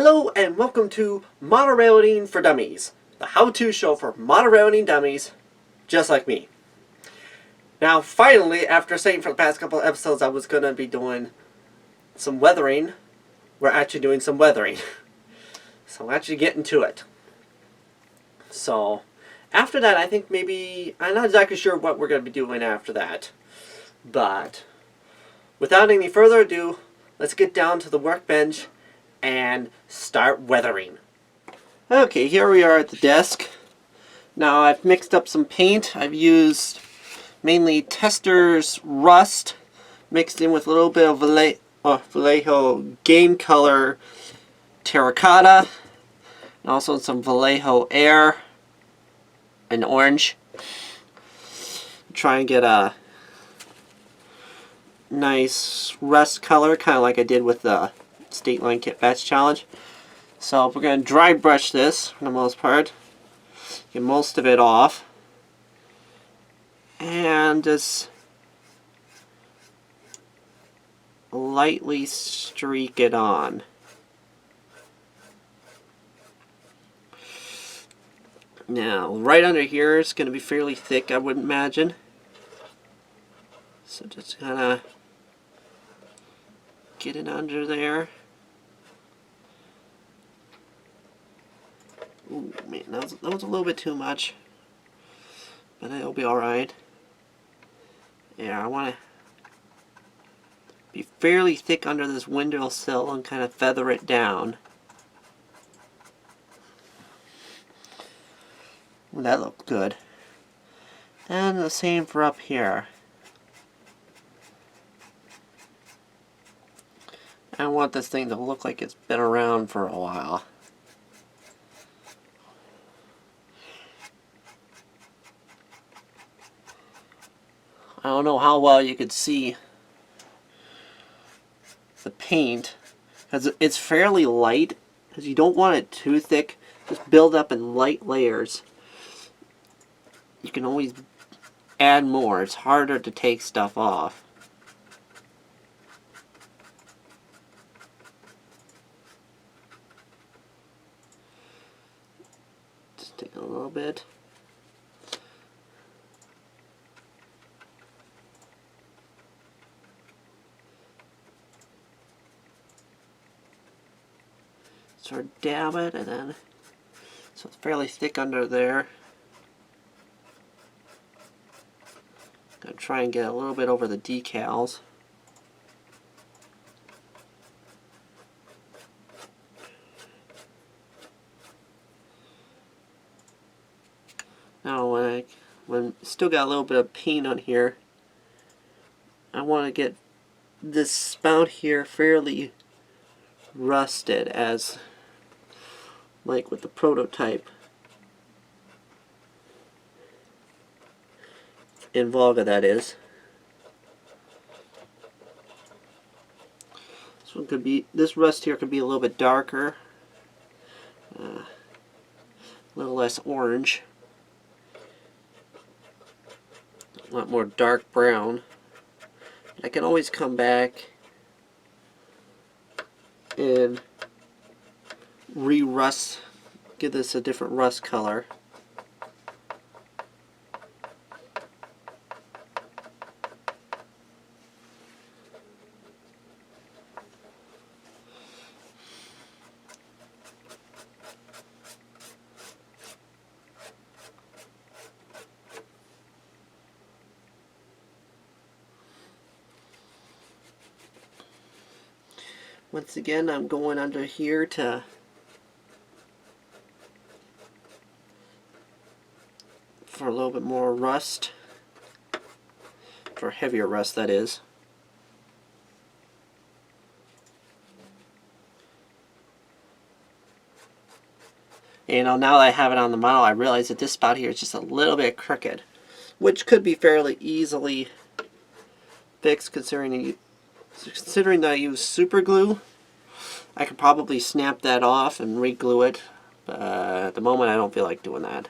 Hello and welcome to Model Railroading for Dummies, the how-to show for model railroading dummies, just like me. Now finally, after saying for the past couple of episodes I was going to be doing some weathering, we're actually doing some weathering. So we're actually getting to it. So after that I think maybe, I'm not exactly sure what we're going to be doing after that. But without any further ado, let's get down to the workbench and start weathering. Okay, here we are at the desk. Now I've mixed up some paint. I've used mainly Tester's Rust mixed in with a little bit of Vallejo Game Color Terracotta, and also some Vallejo Air and Orange. Try and get a nice rust color, kind of like I did with the State Line Kitbash challenge. So we're going to dry brush this for the most part. Get most of it off. And just lightly streak it on. Now, right under here is going to be fairly thick, I would imagine. So just kind of get it under there. Ooh, man, that was a little bit too much. But it'll be alright. Yeah, I want to be fairly thick under this windowsill and kind of feather it down. Ooh, that looked good. And the same for up here. I want this thing to look like it's been around for a while. I don't know how well you could see the paint, because it's fairly light, because you don't want it too thick. Just build up in light layers. You can always add more. It's harder to take stuff off. Just take a little bit. Sort of dab it, and then so it's fairly thick under there. Gonna try and get a little bit over the decals. Now when still got a little bit of paint on here, I want to get this spout here fairly rusted, as like with the prototype in Volga, that is. This rust here could be a little bit darker, a little less orange, a lot more dark brown. I can always come back and re-rust, give this a different rust color. Once again, I'm going under here for a little bit more rust, for heavier rust, that is. You know, now that I have it on the model, I realize that this spot here is just a little bit crooked, which could be fairly easily fixed considering that I use super glue. I could probably snap that off and re-glue it, but at the moment I don't feel like doing that.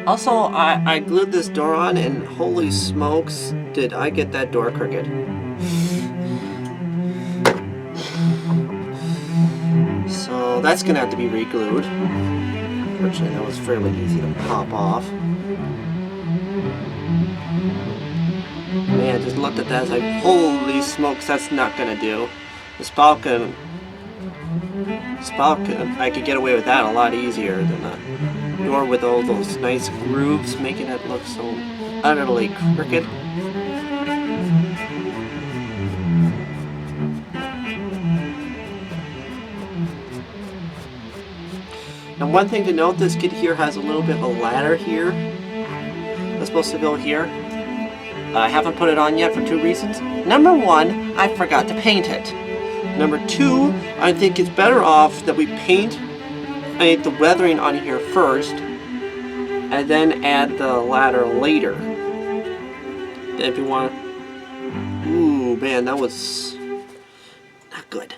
Also, I glued this door on, and holy smokes, did I get that door crooked. So that's gonna have to be re-glued. Fortunately, that was fairly easy to pop off. Man, just looked at that, I was like, holy smokes, that's not gonna do. The spout can, I could get away with that a lot easier than the door with all those nice grooves, making it look so utterly crooked. Now, one thing to note, this kit here has a little bit of a ladder here. That's supposed to go here. I haven't put it on yet for two reasons. Number one, I forgot to paint it. Number two, I think it's better off that we paint the weathering on here first, and then add the ladder later. If you want. Ooh, man, that was not good.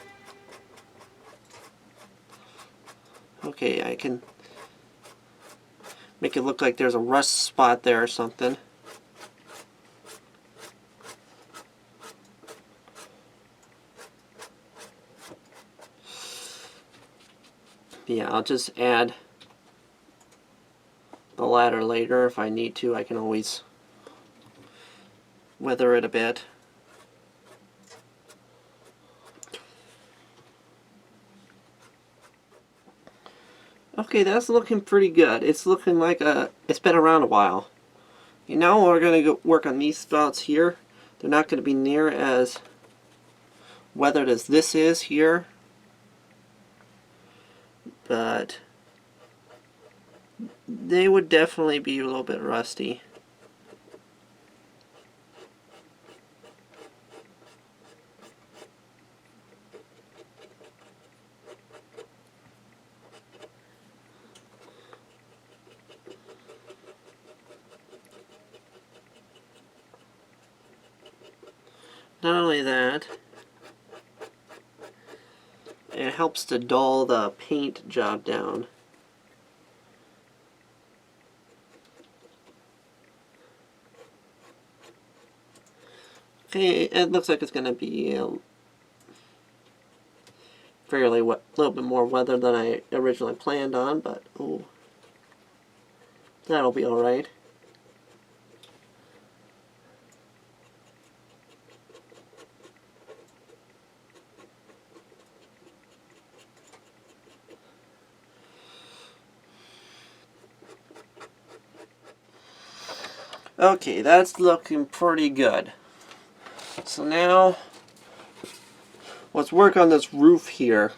Okay, I can make it look like there's a rust spot there or something. Yeah, I'll just add the ladder later if I need to. I can always weather it a bit. Okay, that's looking pretty good. It's looking like it's been around a while. Now we're going to work on these spouts here. They're not going to be near as weathered as this is here, but they would definitely be a little bit rusty. Not only that, it helps to dull the paint job down. Okay, it looks like it's going to be fairly a little bit more weather than I originally planned on, but oh, that'll be alright. Okay, that's looking pretty good. So now, let's work on this roof here.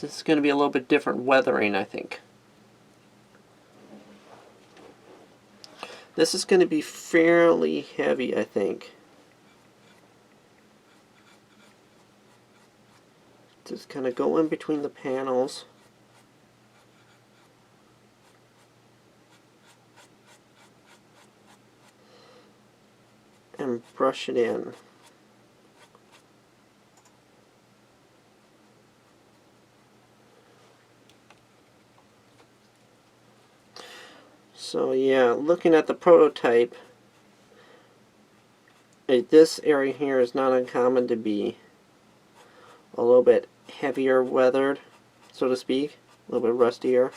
This is going to be a little bit different weathering, I think. This is going to be fairly heavy, I think. Just kind of go in between the panels. And brush it in. So yeah, looking at the prototype, this area here is not uncommon to be a little bit heavier weathered, so to speak, a little bit rustier.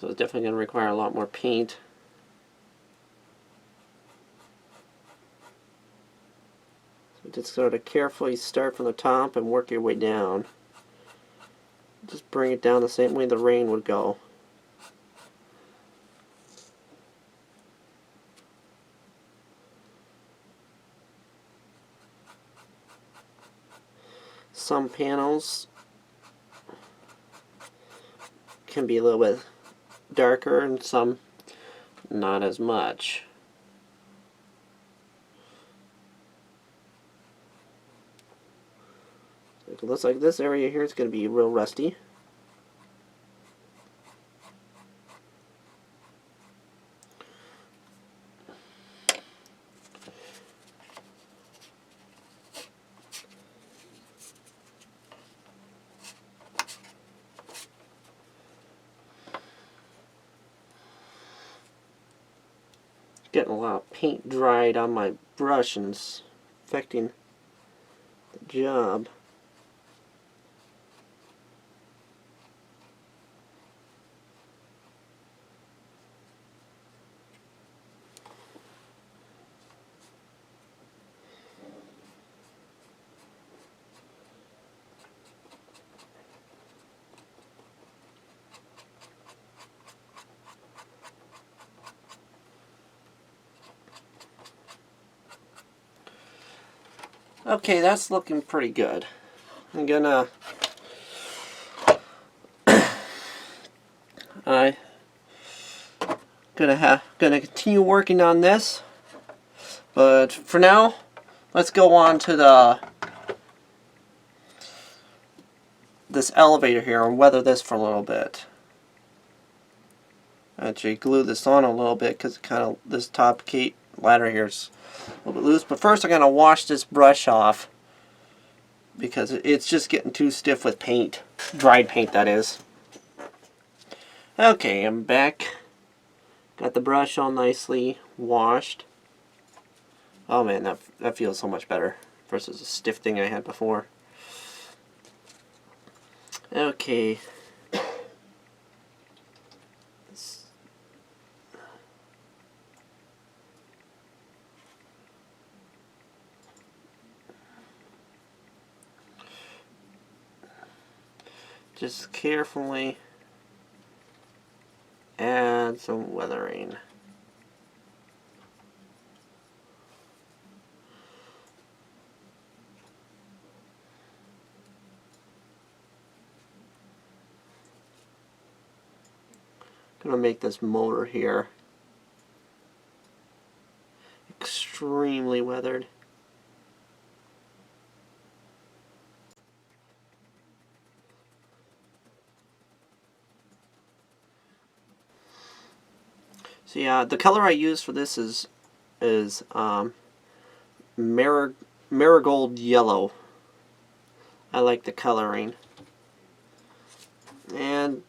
So it's definitely going to require a lot more paint. So just sort of carefully start from the top and work your way down. Just bring it down the same way the rain would go. Some panels can be a little bit darker and some not as much. It looks like this area here is going to be real rusty. getting a lot of paint dried on my brush and it's affecting the job. Okay, that's looking pretty good. I'm gonna gonna continue working on this, but for now, let's go on to this elevator here and weather this for a little bit. Actually, glue this on a little bit because this top ladder here is a little bit loose. But first, I'm gonna wash this brush off because it's just getting too stiff with paint, dried paint that is. Okay, I'm back. Got the brush all nicely washed. Oh man, that feels so much better versus the stiff thing I had before. Okay. Just carefully add some weathering. Gonna make this motor here extremely weathered. So yeah, the color I use for this is marigold yellow. I like the coloring, and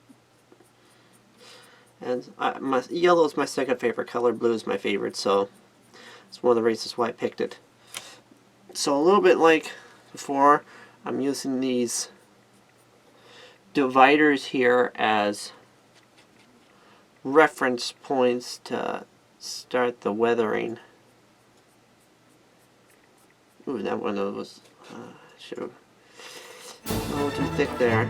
my yellow is my second favorite color. Blue is my favorite, so it's one of the reasons why I picked it. So a little bit like before, I'm using these dividers here as reference points to start the weathering. Ooh, that one was should have a little too thick there.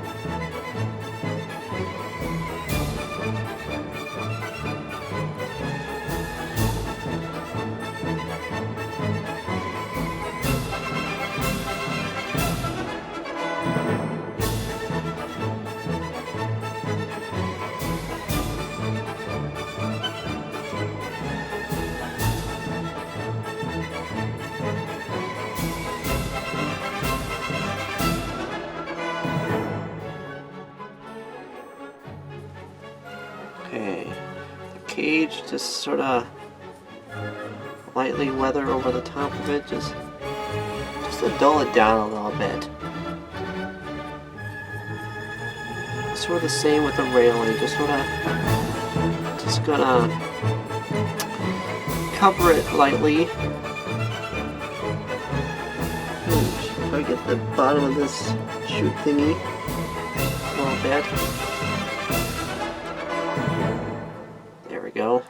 Okay, the cage just sort of lightly weather over the top of it, just to dull it down a little bit. Sort of the same with the railing, just gonna cover it lightly. Try to get the bottom of this chute thingy a little bit. There we go.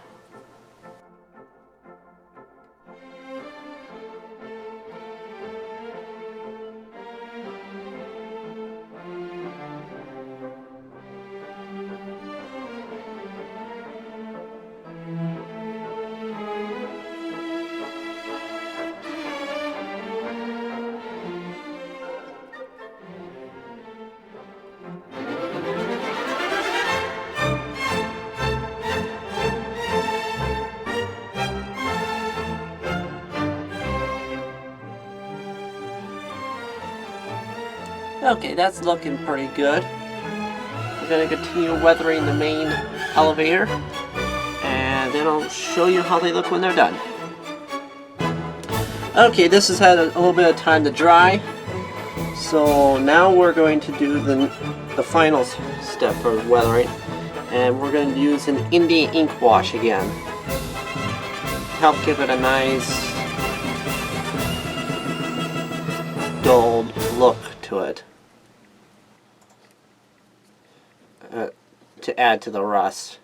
Okay, that's looking pretty good. We're going to continue weathering the main elevator, and then I'll show you how they look when they're done. Okay, this has had a little bit of time to dry, so now we're going to do the final step for weathering, and we're going to use an Indian ink wash again. help give it a nice dull look to it. To add to the rust.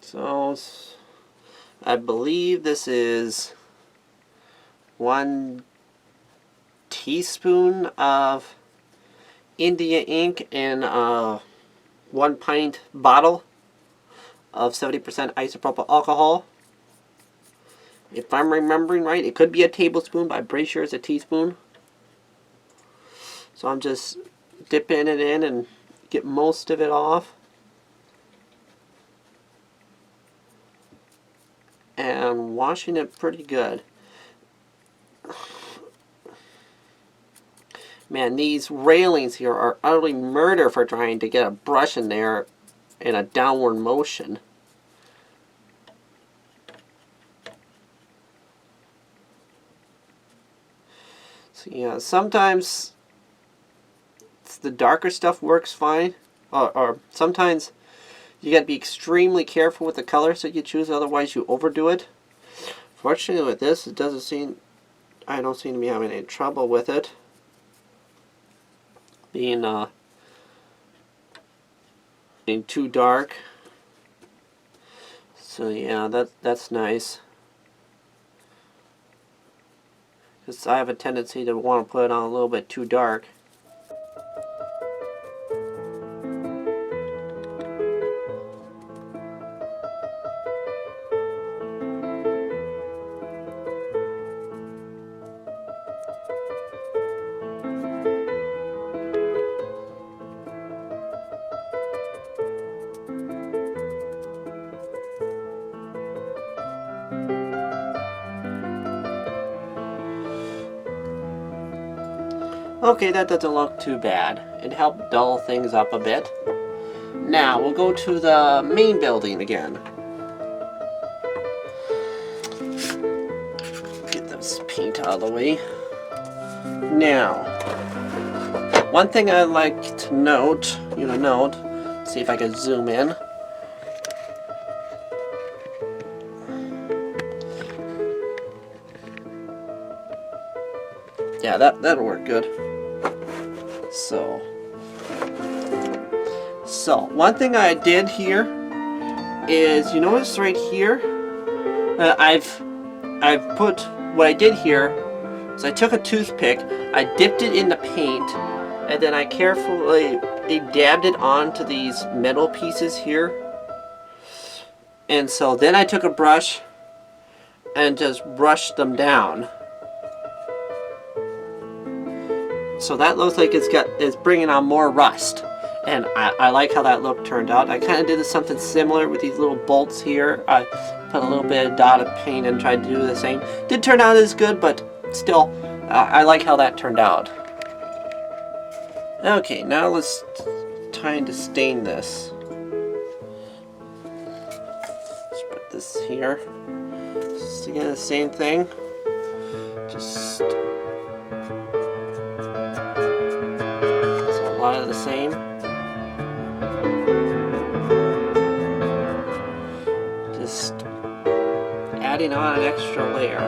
So I believe this is 1 teaspoon of India ink in a 1 pint bottle of 70% isopropyl alcohol. If I'm remembering right, it could be a tablespoon, but I'm pretty sure it's a teaspoon. So I'm just dipping it in and get most of it off. And washing it pretty good. Man, these railings here are utterly murder for trying to get a brush in there in a downward motion. So yeah, sometimes the darker stuff works fine, or sometimes you got to be extremely careful with the colors that you choose, otherwise you overdo it. Fortunately with this, I don't seem to be having any trouble with it being too dark. So yeah, that's nice. Because I have a tendency to want to put it on a little bit too dark. Okay, that doesn't look too bad. It helped dull things up a bit. Now, we'll go to the main building again. Get this paint out of the way. Now, one thing I'd like to note, see if I can zoom in. Yeah, that'll work good. So one thing I did here is, you notice right here, I've put, what I did here is I took a toothpick, I dipped it in the paint, and then I carefully dabbed it onto these metal pieces here. And so then I took a brush and just brushed them down. So that looks like it's bringing on more rust. And I like how that look turned out. I kind of did something similar with these little bolts here. I put a little bit of dot of paint and tried to do the same. Didn't turn out as good, but still, I like how that turned out. Okay, now let's try to stain this. Let's put this here. Just again, the same thing. Just a lot of the same. Just adding on an extra layer.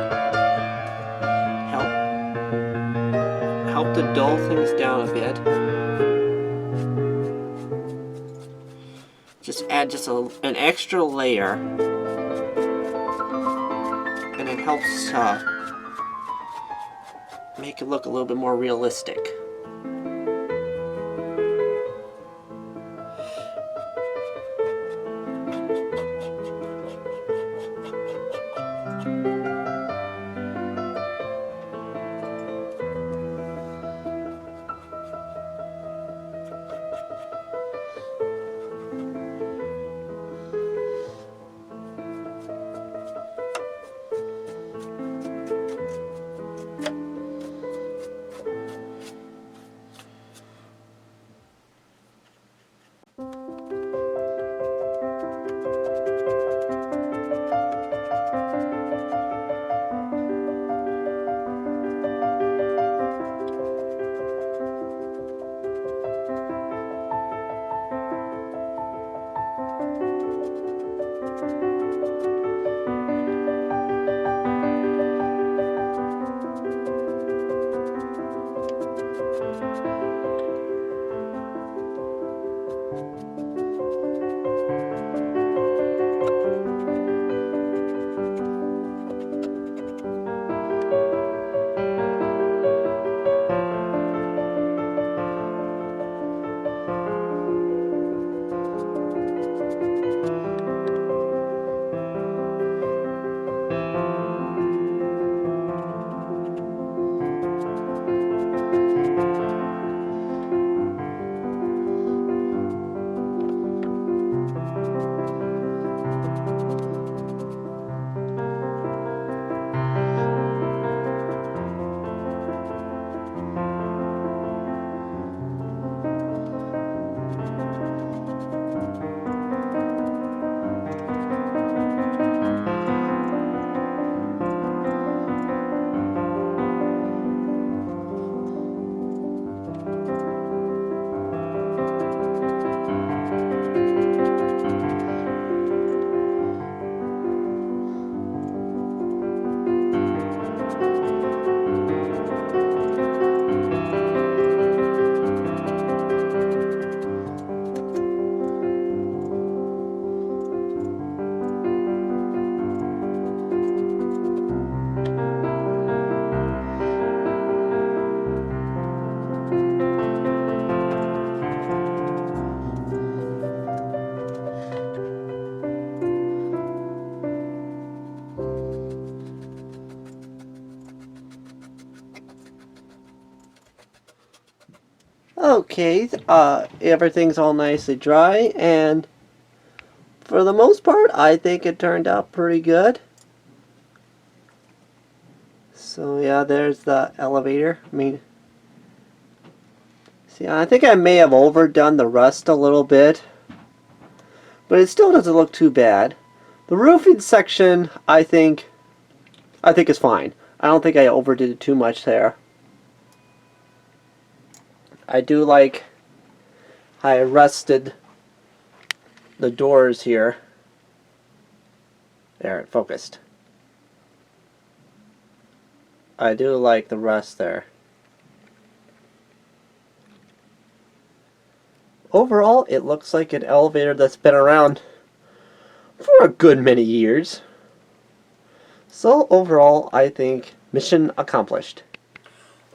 Help to dull things down a bit. Just add an extra layer, and it helps make it look a little bit more realistic. Okay, everything's all nicely dry, and for the most part, I think it turned out pretty good. So yeah, there's the elevator. See, I think I may have overdone the rust a little bit, but it still doesn't look too bad. The roofing section, I think is fine. I don't think I overdid it too much there. I do like how I rusted the doors here. There, it focused. I do like the rust there. Overall, it looks like an elevator that's been around for a good many years. So overall, I think mission accomplished.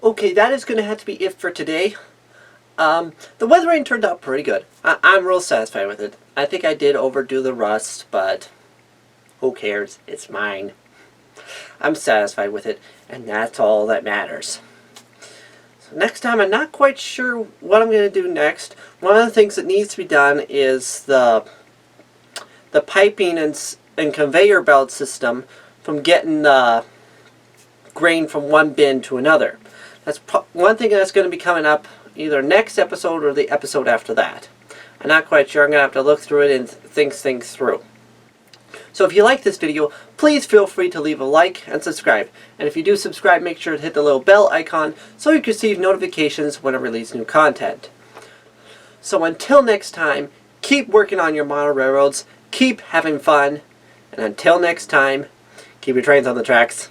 Okay, that is going to have to be it for today. The weathering turned out pretty good. I'm real satisfied with it. I think I did overdo the rust, but who cares? It's mine. I'm satisfied with it, and that's all that matters. So next time, I'm not quite sure what I'm going to do next. One of the things that needs to be done is the piping and conveyor belt system from getting the grain from one bin to another. That's one thing that's going to be coming up either next episode or the episode after that. I'm not quite sure. I'm going to have to look through it and think things through. So if you like this video, please feel free to leave a like and subscribe. And if you do subscribe, make sure to hit the little bell icon so you can receive notifications when I release new content. So until next time, keep working on your model railroads, keep having fun, and until next time, keep your trains on the tracks.